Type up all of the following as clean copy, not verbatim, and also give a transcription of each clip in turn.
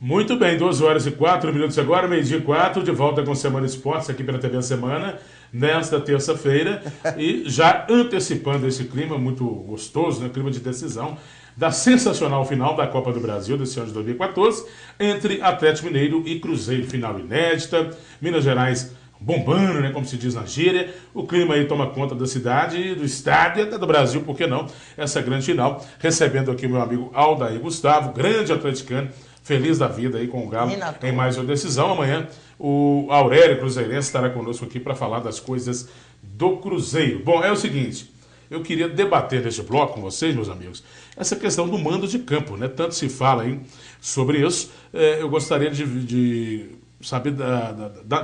Muito bem, 12 horas e 4 minutos agora, meio-dia e 4, de volta com Semana Esportes aqui pela TV Semana, nesta terça-feira, e já antecipando esse clima muito gostoso, né, clima de decisão, da sensacional final da Copa do Brasil desse ano de 2014, entre Atlético Mineiro e Cruzeiro, final inédita, Minas Gerais bombando, né, como se diz na gíria, o clima aí toma conta da cidade, do estado e até do Brasil, por que não, essa grande final, recebendo aqui o meu amigo Aldair Gustavo, grande atleticano, feliz da vida aí com o Galo em mais uma decisão. Amanhã o Aurélio Cruzeirense estará conosco aqui para falar das coisas do Cruzeiro. Bom, é o seguinte, eu queria debater neste bloco com vocês, meus amigos, essa questão do mando de campo, né? Tanto se fala aí sobre isso, eu gostaria de saber,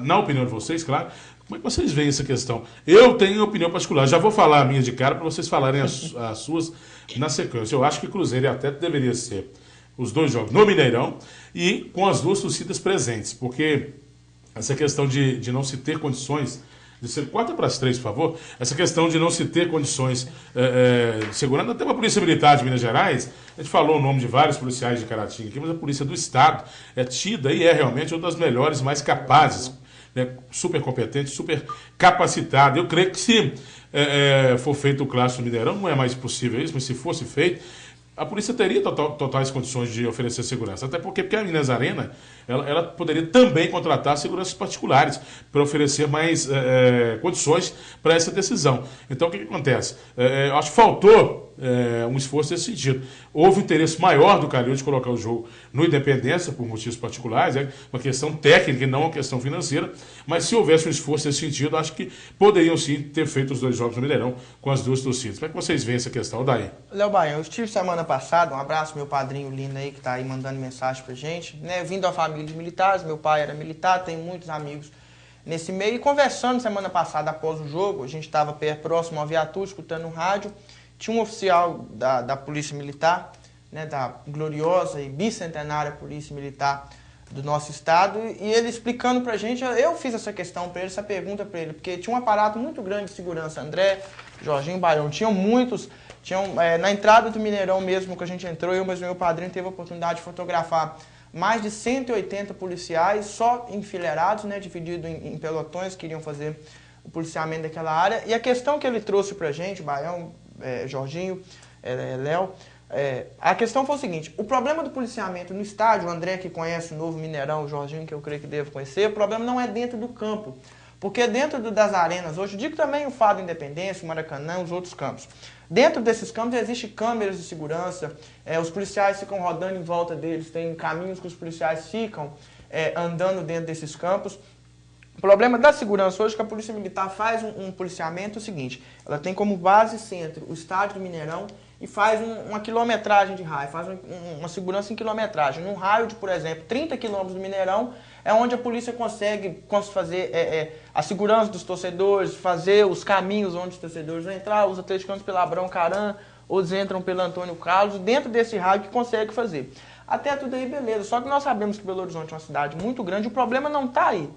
na opinião de vocês, claro, como é que vocês veem essa questão? Eu tenho opinião particular, já vou falar a minha de cara para vocês falarem as suas na sequência. Eu acho que Cruzeiro e Atlético deveria ser os dois jogos no Mineirão e com as duas torcidas presentes, porque essa questão de não se ter condições de ser 4-3, por favor, essa questão de não se ter condições segurando até a Polícia Militar de Minas Gerais, a gente falou o nome de vários policiais de Caratinga aqui, mas a Polícia do Estado é tida e é realmente uma das melhores, mais capazes, né, super competente, super capacitada. Eu creio que se for feito o clássico do Mineirão, não é mais possível isso, mas se fosse feito, a polícia teria totais condições de oferecer segurança. Até porque a Minas Arena ela poderia também contratar seguranças particulares para oferecer mais condições para essa decisão. Então, o que acontece? Eu acho que faltou um esforço nesse sentido. Houve interesse maior do Calil de colocar o jogo no Independência, por motivos particulares, uma questão técnica e não uma questão financeira, mas se houvesse um esforço nesse sentido, acho que poderiam sim ter feito os dois jogos no Mineirão com as duas torcidas. Como é que vocês veem essa questão, daí? Léo Baião, eu estive semana passada, um abraço meu padrinho Lino aí, que está aí mandando mensagem pra gente, né, vindo da família de militares, meu pai era militar, tenho muitos amigos nesse meio, e conversando semana passada após o jogo, a gente estava próximo ao viatura, escutando um rádio, tinha um oficial da Polícia Militar, né, da gloriosa e bicentenária Polícia Militar do nosso estado, e ele explicando pra gente, eu fiz essa questão pra ele, essa pergunta pra ele, porque tinha um aparato muito grande de segurança, André, Jorginho, Baião, na entrada do Mineirão mesmo que a gente entrou, eu, mas meu padrinho teve a oportunidade de fotografar mais de 180 policiais, só enfileirados, né, divididos em pelotões, que iriam fazer o policiamento daquela área, e a questão que ele trouxe pra gente, Baião, Jorginho, Léo, a questão foi o seguinte, o problema do policiamento no estádio, o André que conhece o novo Mineirão, o Jorginho que eu creio que deve conhecer, o problema não é dentro do campo, porque dentro das arenas, hoje digo também o Fado Independência, o Maracanã, os outros campos, dentro desses campos existem câmeras de segurança, os policiais ficam rodando em volta deles, tem caminhos que os policiais ficam andando dentro desses campos. O problema da segurança hoje é que a Polícia Militar faz um policiamento o seguinte, ela tem como base centro o estádio do Mineirão e faz uma quilometragem de raio, faz uma segurança em quilometragem. Num raio de, por exemplo, 30 quilômetros do Mineirão, é onde a polícia consegue fazer a segurança dos torcedores, fazer os caminhos onde os torcedores vão entrar, os atleticanos pela Abrão Caran, outros entram pelo Antônio Carlos, dentro desse raio que consegue fazer. Até tudo aí, beleza. Só que nós sabemos que Belo Horizonte é uma cidade muito grande, o problema não está aí.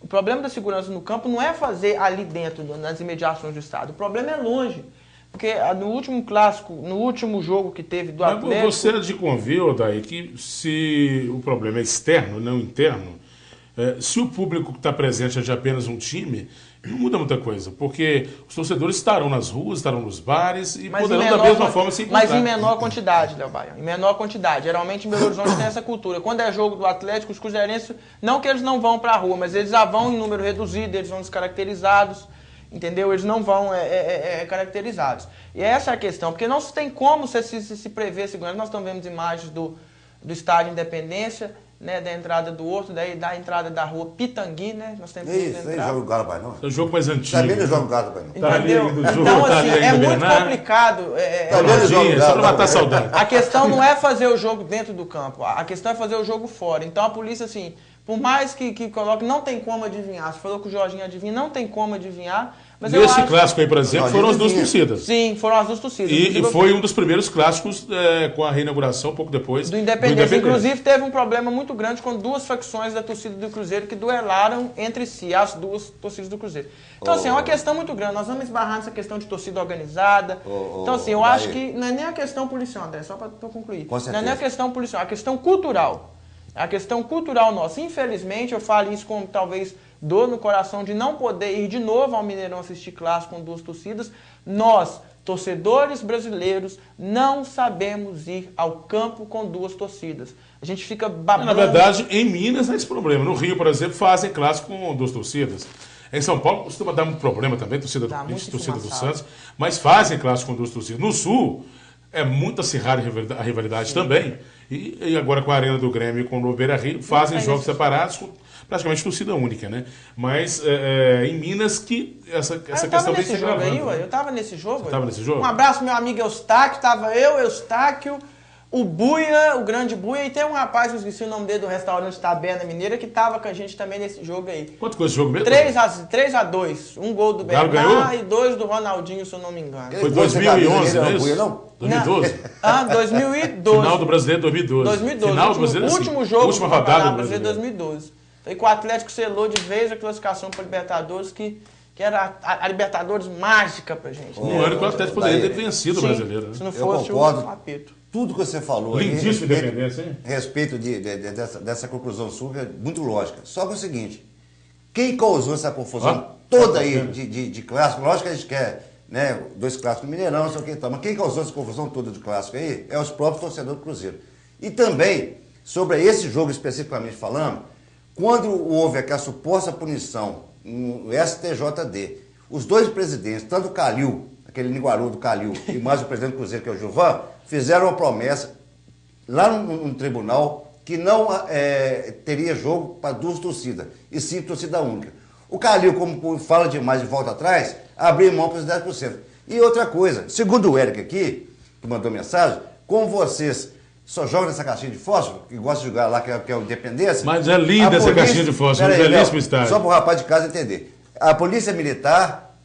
O problema da segurança no campo não é fazer ali dentro, nas imediações do estado. O problema é longe. Porque no último clássico, no último jogo que teve do Atlético... Você é de convir, daí que se o problema é externo, não interno, se o público que está presente é de apenas um time, não muda muita coisa, porque os torcedores estarão nas ruas, estarão nos bares e poderão da mesma forma se encontrar. Mas em menor quantidade, Léo Baião, em menor quantidade. Geralmente em Belo Horizonte tem essa cultura. Quando é jogo do Atlético, os cruzeirenses, não que eles não vão para a rua, mas eles já vão em número reduzido, eles vão descaracterizados, entendeu? Eles não vão caracterizados. E essa é a questão, porque não se tem como se prever segurança. Nós estamos vendo imagens do estádio Independência, né, da entrada do Horto, daí da entrada da rua Pitangui, né? Nós temos isso, nem joga o Galo, pai, não. É o jogo mais antigo. Também não joga o Galo, pai, não. Entendeu? Então, assim, é muito complicado. Só para matar saudade. A questão não é fazer o jogo dentro do campo, a questão é fazer o jogo fora. Então a polícia, assim, por mais que coloque, não tem como adivinhar. Você falou que o Jorginho adivinha, não tem como adivinhar. Mas nesse clássico aí, por exemplo, foram as duas torcidas. Sim, foram as duas torcidas. E foi um dos primeiros clássicos com a reinauguração, pouco depois do Independência. Inclusive, teve um problema muito grande com duas facções da torcida do Cruzeiro que duelaram entre si, as duas torcidas do Cruzeiro. Então, assim, é uma questão muito grande. Nós vamos esbarrar nessa questão de torcida organizada. Então, assim, eu acho que não é nem a questão policial, André, só para concluir. Não é nem a questão policial, é a questão cultural. É a questão cultural nossa. Infelizmente, eu falo isso com talvez dor no coração de não poder ir de novo ao Mineirão assistir clássico com 2 torcidas. Nós, torcedores brasileiros, não sabemos ir ao campo com 2 torcidas. A gente fica babando. Na verdade, em Minas é esse problema. No Rio, por exemplo, fazem clássico com 2 torcidas. Em São Paulo costuma dar muito problema também, torcida do Corinthians, torcida do Santos, mas fazem clássico com 2 torcidas. No Sul, é muito acirrada a rivalidade também. E agora com a Arena do Grêmio e com o Beira-Rio, fazem jogos separados com praticamente torcida única, né? Mas em Minas que essa questão vem se gravando. Eu tava nesse jogo. Você tava nesse jogo? Um abraço, meu amigo Eustáquio. Tava eu, Eustáquio, o Buia, o grande Buia, e tem um rapaz, eu esqueci o nome dele, do restaurante Taberna Mineira, que tava com a gente também nesse jogo aí. Quanto foi esse jogo mesmo? 3-2. Um gol do Bernard e 2 do Ronaldinho, se eu não me engano. Foi 2011, não é isso? Não? 2012? 2012. Final do Brasileiro 2012. Final do Brasileiro, o último jogo última rodada do Brasileiro 2012. Foi que o Atlético selou de vez a classificação para a Libertadores, que era a Libertadores mágica pra gente. Um ano que o Atlético poderia ter vencido o Brasileiro. Né? Se não fosse o apito. Tudo que você falou aí, lindíssima independência, hein? respeito dessa conclusão sua, é muito lógica. Só que é o seguinte, quem causou essa confusão toda aí de clássico, lógico que a gente quer, né, 2 clássicos no Mineirão, não sei o que tal, mas quem causou essa confusão toda de clássico aí é os próprios torcedores do Cruzeiro. E também, sobre esse jogo especificamente falando, quando houve aquela suposta punição no STJD, os 2 presidentes, tanto o Calil, aquele Niguaru do Calil, e mais o presidente do Cruzeiro, que é o Gilvan, fizeram uma promessa lá no tribunal que não teria jogo para 2 torcidas, e sim torcida única. O Calil, como fala demais de volta atrás, abriu mão para os 10%. E outra coisa, segundo o Eric aqui, que mandou mensagem, como vocês só jogam nessa caixinha de fósforo, que gosta de jogar lá, que é o Independência. Mas é linda essa caixinha de fósforo, belíssimo estádio. Só para o rapaz de casa entender. A Polícia Militar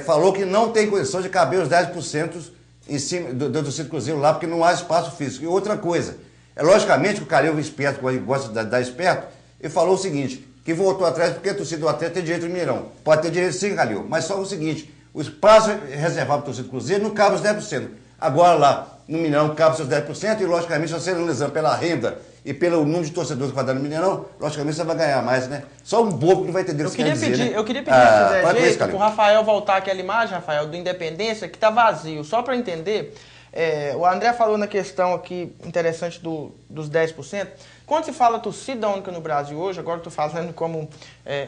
falou que não tem condição de caber os 10% em cima do torcida do Cruzeiro lá, porque não há espaço físico. E outra coisa, logicamente que o Calil esperto, gosta de dar esperto, ele falou o seguinte, que voltou atrás porque a torcida do Atlético tem direito no Mineirão. Pode ter direito sim, Calil, mas só o seguinte, o espaço reservado para a torcida do Cruzeiro não cabe os 10%. Agora lá, no Mineirão cabe seus 10% e, logicamente, se você analisando pela renda e pelo número de torcedores que vai dar no Mineirão, logicamente você vai ganhar mais, né? Só um bobo que não vai entender o que você quer dizer, né? Eu queria pedir, se fizer jeito, para o Rafael voltar aquela imagem, Rafael, do Independência, que está vazio. Só para entender, o André falou na questão aqui interessante dos 10%. Quando se fala torcida única no Brasil hoje, agora estou falando como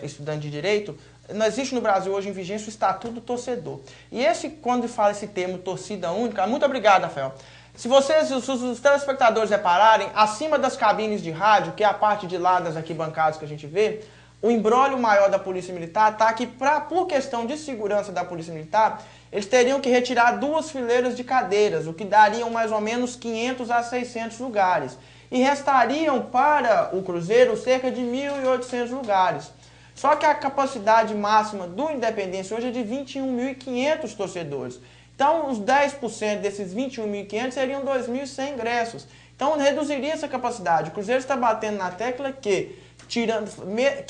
estudante de Direito, não existe no Brasil hoje em vigência o Estatuto do Torcedor. E quando fala esse termo torcida única, muito obrigado, Rafael. Se os telespectadores repararem, acima das cabines de rádio, que é a parte de lá das arquibancadas que a gente vê, o imbróglio maior da Polícia Militar está que, por questão de segurança da Polícia Militar, eles teriam que retirar 2 fileiras de cadeiras, o que dariam mais ou menos 500 a 600 lugares. E restariam para o Cruzeiro cerca de 1.800 lugares. Só que a capacidade máxima do Independência hoje é de 21.500 torcedores. Então, os 10% desses 21.500 seriam 2.100 ingressos. Então, reduziria essa capacidade. O Cruzeiro está batendo na tecla que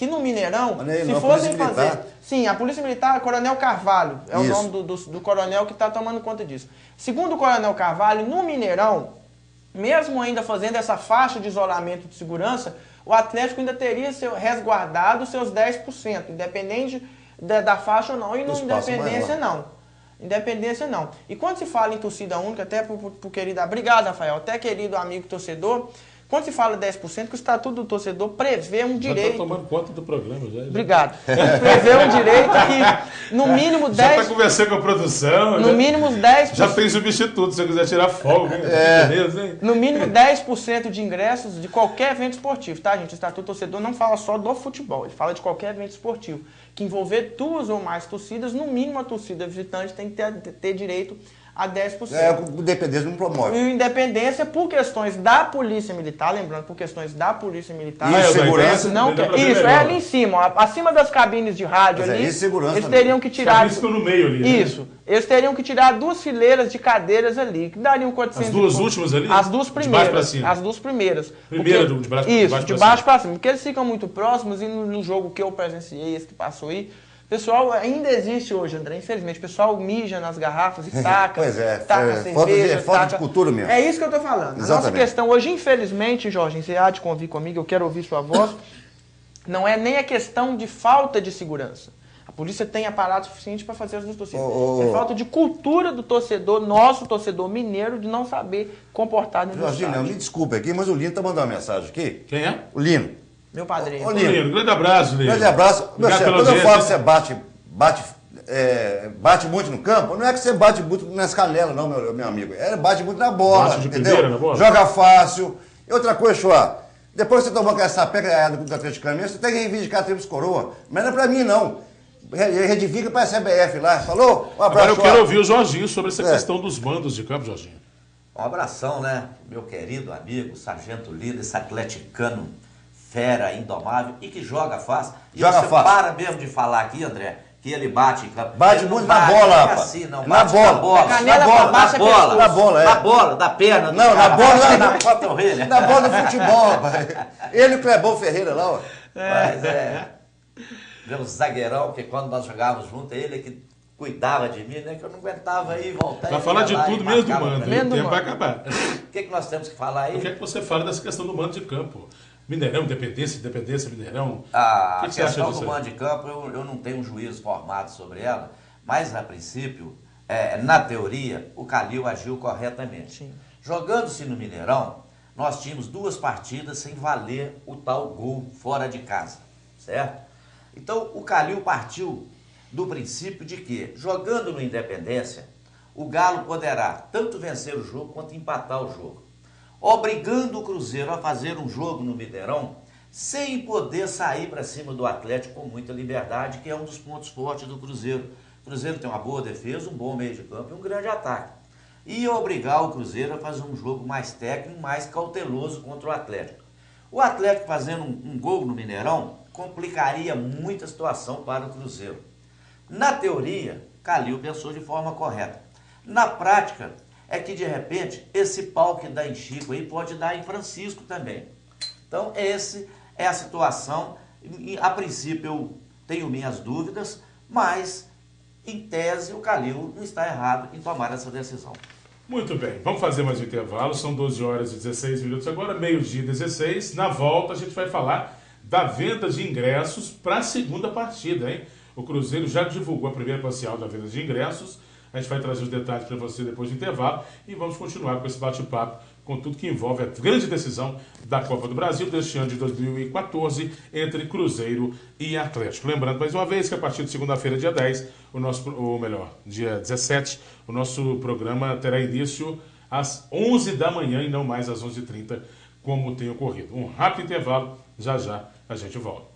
no Mineirão, se fossem fazer... Sim, a Polícia Militar, Coronel Carvalho, é o nome do coronel que está tomando conta disso. Segundo o Coronel Carvalho, no Mineirão, mesmo ainda fazendo essa faixa de isolamento de segurança, o Atlético ainda teria resguardado seus 10%, independente da faixa ou não. E no Independência, não. Independência, não. E quando se fala em torcida única, até por querido... Obrigado, Rafael. Até querido amigo torcedor, quando se fala 10%, que o Estatuto do Torcedor prevê um direito... Já está tomando conta do programa, já. Obrigado. Prevê um direito que, no mínimo 10%... Já está conversando com a produção. No mínimo 10%... Já tem substituto, se você quiser tirar folga. Beleza, hein? No mínimo 10% de ingressos de qualquer evento esportivo, tá, gente? O Estatuto do Torcedor não fala só do futebol, ele fala de qualquer evento esportivo. Que envolver 2 ou mais torcidas, no mínimo a torcida visitante tem que ter direito a 10%. O Independência não promove. E o Independência, por questões da Polícia Militar, lembrando, por questões da Polícia Militar... E segurança? Não quer. Isso, ali em cima, ó, acima das cabines de rádio ali, eles teriam que tirar... As no meio ali, isso. Né? Eles teriam que tirar 2 fileiras de cadeiras ali, que dariam 400... As 2 últimas ali? As 2 primeiras. De baixo pra cima. As 2 primeiras. Primeira de baixo pra cima. Isso, de baixo pra cima. Porque eles ficam muito próximos e no jogo que eu presenciei, esse que passou aí, Pessoal, ainda existe hoje, André, infelizmente. O pessoal mija nas garrafas e taca. Pois é, taca cerveja, falta taca... de cultura mesmo. É isso que eu tô falando. Exatamente. A nossa questão hoje, infelizmente, Jorginho, você há de convir comigo, eu quero ouvir sua voz, não é nem a questão de falta de segurança. A polícia tem aparato suficiente para fazer as duas torcidas. É falta de cultura do torcedor, nosso torcedor mineiro, de não saber comportar dentro do Jorginho, estádio. me desculpe aqui, mas o Lino tá mandando uma mensagem aqui. Quem é? O Lino. Meu padrinho. Ô, Lino. Lino, grande abraço, Lino. Grande abraço. Meu Obrigado chefe, pela quando eu falo que audiência. você bate muito no campo, não é que você bate muito nas canelas, não, meu amigo. É bate muito na bola, Bate de entendeu? primeira na bola? Joga fácil. E outra coisa, Chua, depois que você tomou aquela sapeca do Atlético Mineiro, você tem que reivindicar a Tríplice Coroa. Mas não é pra mim, não. Retifica pra CBF lá. Falou? Um abraço, Agora eu Chua. quero ouvir o Jorginho sobre essa questão dos mandos de campo, Jorginho. Um abração, né? Meu querido amigo, Sargento Lino, esse atleticano fera, indomável e que joga fácil. E Joga você fácil. para mesmo de falar aqui, André, que ele bate em campo. Bate Ele não muito na bate, bola, não é rapaz. assim, não. Na Bate bola. na bola. Da canela na pra bola, baixo é na bola. pescoço. Na bola, é. Na bola, da perna. do Não, na cara. bola, na panturrilha. Na bola do futebol, rapaz. Ele e o Clebão Ferreira lá, ó. Mas meu zagueirão, que quando nós jogávamos juntos, ele que cuidava de mim, né? Que eu não aguentava ir e voltar. Vai Ele falar ia de lá e tudo mesmo do marcava mando. pra hein? mim. O Mesmo tempo vai mando. acabar. O que nós temos que falar aí? Eu quero que você fale dessa questão do mando de campo. Mineirão, Independência, Mineirão. A O que você acha questão disso do aí? mando de campo, eu não tenho um juízo formado sobre ela, mas a princípio, na teoria, o Calil agiu corretamente. Sim. Jogando-se no Mineirão, nós tínhamos 2 partidas sem valer o tal gol fora de casa, certo? Então o Calil partiu do princípio de que, jogando no Independência, o Galo poderá tanto vencer o jogo quanto empatar o jogo, obrigando o Cruzeiro a fazer um jogo no Mineirão sem poder sair para cima do Atlético com muita liberdade, que é um dos pontos fortes do Cruzeiro. O Cruzeiro tem uma boa defesa, um bom meio de campo e um grande ataque. E obrigar o Cruzeiro a fazer um jogo mais técnico, mais cauteloso contra o Atlético. O Atlético fazendo um gol no Mineirão complicaria muito a situação para o Cruzeiro. Na teoria, Calil pensou de forma correta. Na prática, é que de repente esse pau que dá em Chico aí pode dar em Francisco também. Então essa é a situação. A princípio eu tenho minhas dúvidas, mas em tese o Calil não está errado em tomar essa decisão. Muito bem, vamos fazer mais um intervalo. São 12 horas e 16 minutos agora, meio-dia e 16. Na volta a gente vai falar da venda de ingressos para a segunda partida, hein? O Cruzeiro já divulgou a primeira parcial da venda de ingressos. A gente vai trazer os detalhes para você depois do intervalo e vamos continuar com esse bate-papo com tudo que envolve a grande decisão da Copa do Brasil deste ano de 2014 entre Cruzeiro e Atlético. Lembrando mais uma vez que a partir de segunda-feira, dia 10, dia 17, o nosso programa terá início às 11 da manhã e não mais às 11h30, como tem ocorrido. Um rápido intervalo, já já a gente volta.